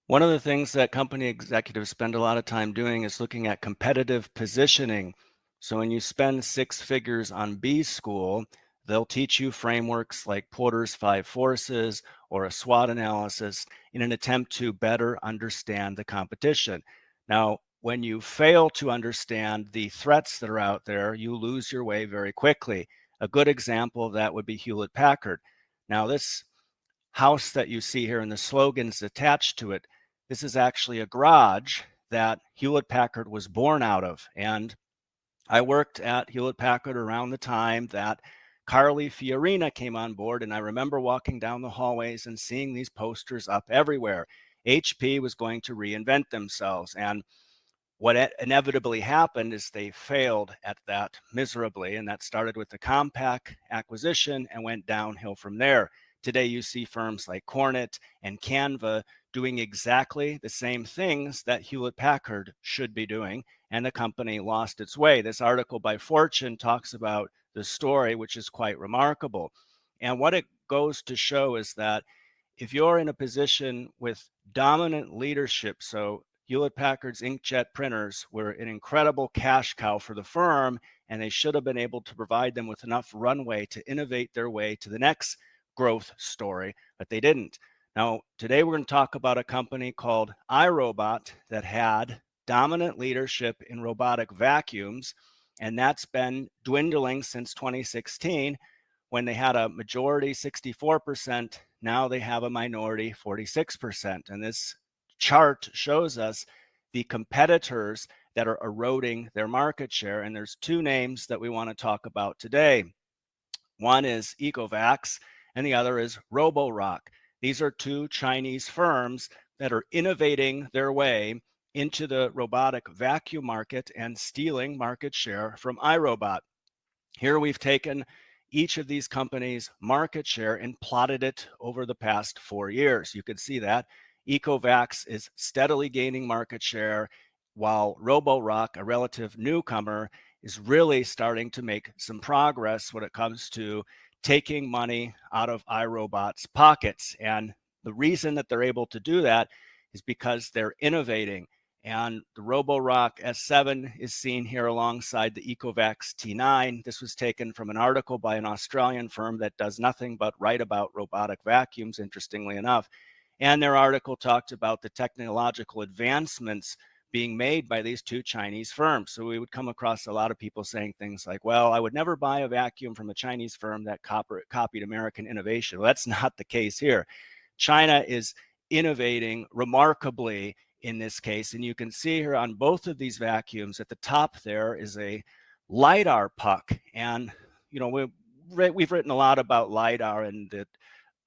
One of the things that company executives spend a lot of time doing is looking at competitive positioning. So when you spend six figures on B school, they'll teach you frameworks like Porter's five forces or a SWOT analysis in an attempt to better understand the competition. Now, when you fail to understand the threats that are out there, you lose your way very quickly. A good example of that would be Hewlett Packard. Now, this house that you see here and the slogans attached to it, this is actually a garage that Hewlett Packard was born out of. And I worked at Hewlett Packard around the time that Carly Fiorina came on board. And I remember walking down the hallways and seeing these posters up everywhere. HP was going to reinvent themselves. And what inevitably happened is they failed at that miserably, and that started with the Compaq acquisition and went downhill from there. Today, you see firms like Cornet and Canva doing exactly the same things that Hewlett Packard should be doing, and the company lost its way. This article by Fortune talks about the story, which is quite remarkable. And what it goes to show is that if you're in a position with dominant leadership, so Hewlett Packard's inkjet printers were an incredible cash cow for the firm, and they should have been able to provide them with enough runway to innovate their way to the next growth story, but they didn't. Now, today we're going to talk about a company called iRobot that had dominant leadership in robotic vacuums, and that's been dwindling since 2016 when they had a majority 64%. Now they have a minority 46%. And this chart shows us the competitors that are eroding their market share. And there's two names that we want to talk about today. One is Ecovacs and the other is Roborock. These are two Chinese firms that are innovating their way into the robotic vacuum market and stealing market share from iRobot. Here we've taken each of these companies' market share and plotted it over the past 4 years. You can see that Ecovacs is steadily gaining market share, while Roborock, a relative newcomer, is really starting to make some progress when it comes to taking money out of iRobot's pockets. And the reason that they're able to do that is because they're innovating. And the Roborock S7 is seen here alongside the Ecovacs T9. This was taken from an article by an Australian firm that does nothing but write about robotic vacuums, interestingly enough. And their article talked about the technological advancements being made by these two Chinese firms. So we would come across a lot of people saying things like, well, I would never buy a vacuum from a Chinese firm that copied American innovation. Well, that's not the case here. China is innovating remarkably in this case. And you can see here on both of these vacuums at the top there is a LiDAR puck. And, you know, we've written a lot about LiDAR and the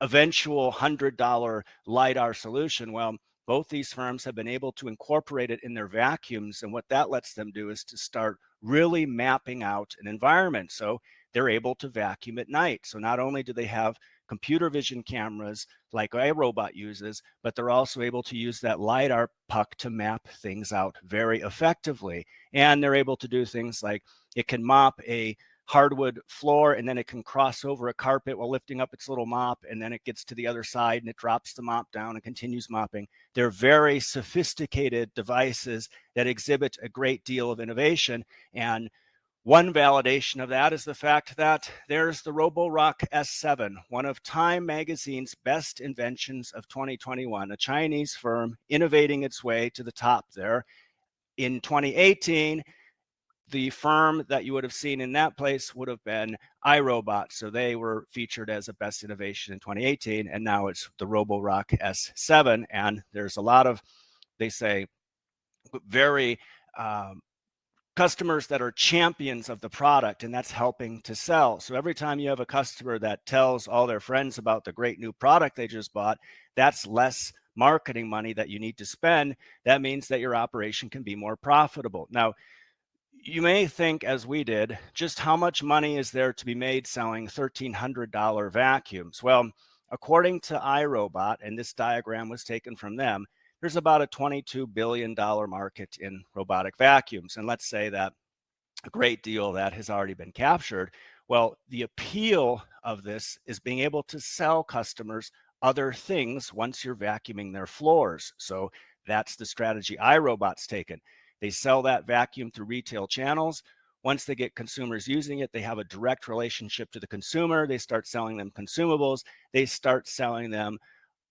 eventual $100 LiDAR solution. Well, both these firms have been able to incorporate it in their vacuums. And what that lets them do is to start really mapping out an environment. So they're able to vacuum at night. So not only do they have computer vision cameras like iRobot uses, but they're also able to use that LiDAR puck to map things out very effectively. And they're able to do things like it can mop a hardwood floor and then it can cross over a carpet while lifting up its little mop, and then it gets to the other side and it drops the mop down and continues mopping. They're very sophisticated devices that exhibit a great deal of innovation. And one validation of that is the fact that there's the Roborock S7, one of Time magazine's best inventions of 2021, a Chinese firm innovating its way to the top there. In 2018, the firm that you would have seen in that place would have been iRobot. So they were featured as a best innovation in 2018, and now it's the Roborock S7. And there's a lot of, they say, very customers that are champions of the product, and that's helping to sell. So every time you have a customer that tells all their friends about the great new product they just bought, that's less marketing money that you need to spend. That means that your operation can be more profitable. Now, you may think, as we did, just how much money is there to be made selling $1,300 vacuums? Well, according to iRobot, and this diagram was taken from them, there's about a $22 billion market in robotic vacuums. And let's say that a great deal of that has already been captured. Well, the appeal of this is being able to sell customers other things once you're vacuuming their floors. So that's the strategy iRobot's taken. They sell that vacuum through retail channels. Once they get consumers using it, they have a direct relationship to the consumer. They start selling them consumables. They start selling them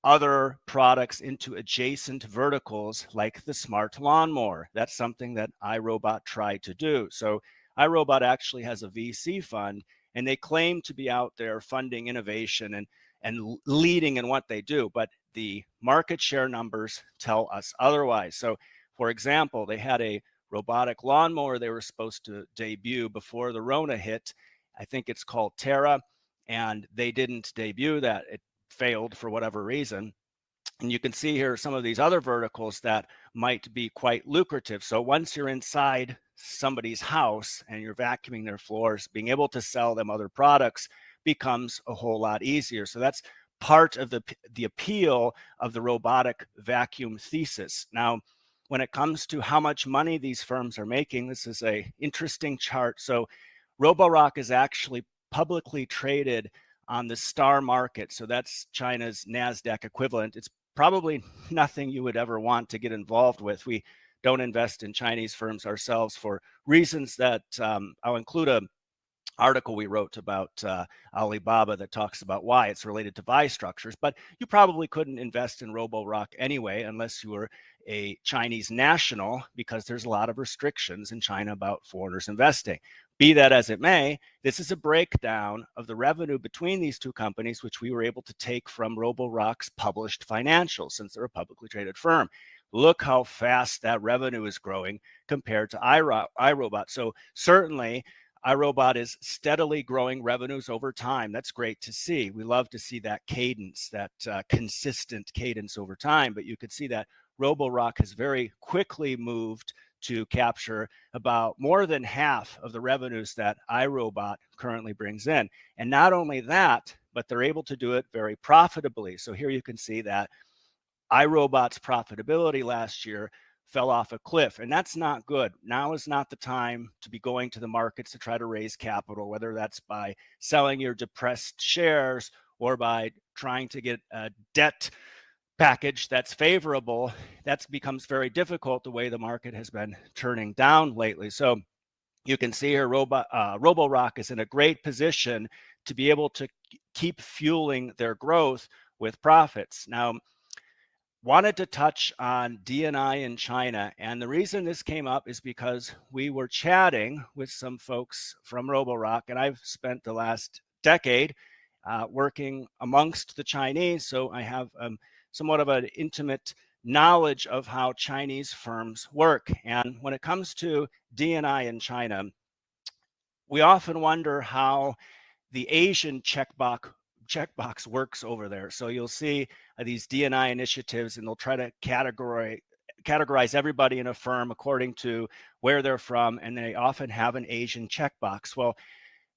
other products into adjacent verticals like the smart lawnmower. That's something that iRobot tried to do. So iRobot actually has a VC fund, and they claim to be out there funding innovation and leading in what they do, but the market share numbers tell us otherwise. So for example, they had a robotic lawnmower they were supposed to debut before the Rona hit. I think it's called Terra, and they didn't debut that. It failed for whatever reason. And you can see here some of these other verticals that might be quite lucrative. So once you're inside somebody's house and you're vacuuming their floors, being able to sell them other products becomes a whole lot easier. So that's part of the appeal of the robotic vacuum thesis. Now, when it comes to how much money these firms are making, this is a interesting chart. So Roborock is actually publicly traded on the Star market. So that's China's NASDAQ equivalent. It's probably nothing you would ever want to get involved with. We don't invest in Chinese firms ourselves for reasons that I'll include a article we wrote about Alibaba that talks about why it's related to buy structures, but you probably couldn't invest in Roborock anyway unless you were a Chinese national, because there's a lot of restrictions in China about foreigners investing. Be that as it may, this is a breakdown of the revenue between these two companies, which we were able to take from Roborock's published financials, since they're a publicly traded firm. Look how fast that revenue is growing compared to iRobot. So certainly iRobot is steadily growing revenues over time. That's great to see. We love to see that cadence, that consistent cadence over time. But you could see that Roborock has very quickly moved to capture about more than half of the revenues that iRobot currently brings in. And not only that, but they're able to do it very profitably. So here you can see that iRobot's profitability last year fell off a cliff, and that's not good. Now is not the time to be going to the markets to try to raise capital, whether that's by selling your depressed shares or by trying to get a debt package that's favorable. That becomes very difficult the way the market has been turning down lately. So you can see here Roborock is in a great position to be able to keep fueling their growth with profits. Now, wanted to touch on D&I in China. And the reason this came up is because we were chatting with some folks from Roborock, and I've spent the last decade working amongst the Chinese. So I have somewhat of an intimate knowledge of how Chinese firms work. And when it comes to D&I in China, we often wonder how the Asian checkbox works over there. So you'll see these D&I initiatives, and they'll try to categorize everybody in a firm according to where they're from, and they often have an Asian checkbox. Well,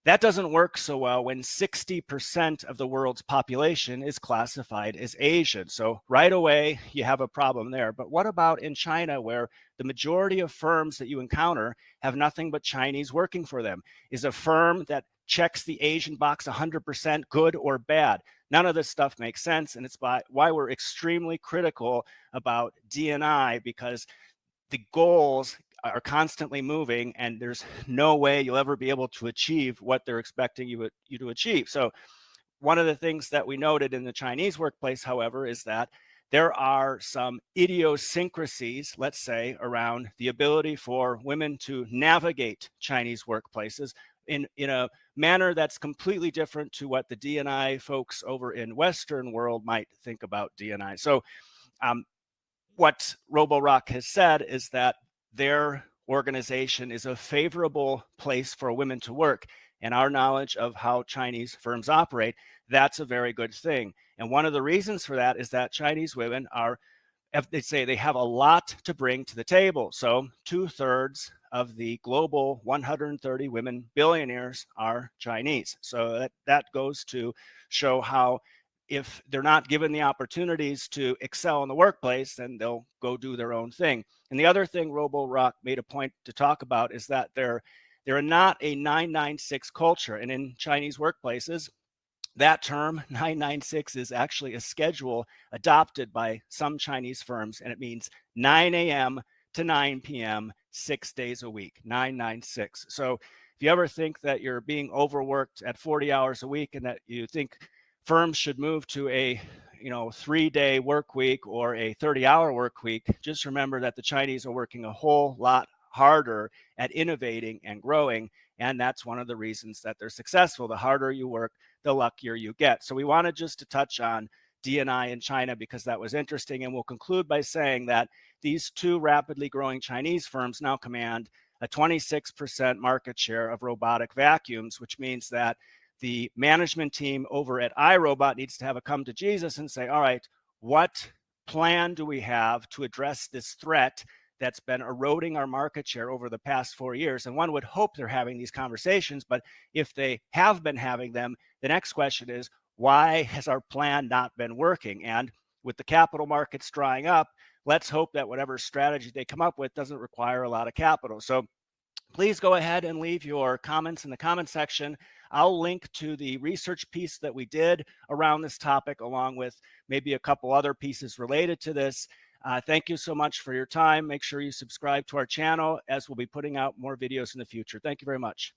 that doesn't work so well when 60% of the world's population is classified as Asian. So right away, you have a problem there. But what about in China, where the majority of firms that you encounter have nothing but Chinese working for them? Is a firm that checks the Asian box 100% good or bad? None of this stuff makes sense, and it's why we're extremely critical about D&I, because the goals are constantly moving, and there's no way you'll ever be able to achieve what they're expecting you to achieve. So one of the things that we noted in the Chinese workplace, however, is that there are some idiosyncrasies, let's say, around the ability for women to navigate Chinese workplaces in a manner that's completely different to what the D&I folks over in Western world might think about D&I. So what Roborock has said is that their organization is a favorable place for women to work. And our knowledge of how Chinese firms operate, that's a very good thing. And one of the reasons for that is that Chinese women are, they say, they have a lot to bring to the table. So 2/3 of the global 130 women billionaires are Chinese. So that goes to show how, if they're not given the opportunities to excel in the workplace, then they'll go do their own thing. And the other thing Roborock made a point to talk about is that they're not a 996 culture. And in Chinese workplaces, That term 996 is actually a schedule adopted by some Chinese firms, and it means 9 a.m. to 9 p.m. 6 days a week, 996. So if you ever think that you're being overworked at 40 hours a week and that you think firms should move to a 3-day work week or a 30-hour work week, just remember that the Chinese are working a whole lot harder at innovating and growing, and that's one of the reasons that they're successful. The harder you work, the luckier you get. So we wanted just to touch on D&I in China because that was interesting. And we'll conclude by saying that these two rapidly growing Chinese firms now command a 26% market share of robotic vacuums, which means that the management team over at iRobot needs to have a come to Jesus and say, all right, what plan do we have to address this threat that's been eroding our market share over the past 4 years? And one would hope they're having these conversations, but if they have been having them, the next question is, why has our plan not been working? And with the capital markets drying up, let's hope that whatever strategy they come up with doesn't require a lot of capital. So please go ahead and leave your comments in the comment section. I'll link to the research piece that we did around this topic, along with maybe a couple other pieces related to this. Thank you so much for your time. Make sure you subscribe to our channel, as we'll be putting out more videos in the future. Thank you very much.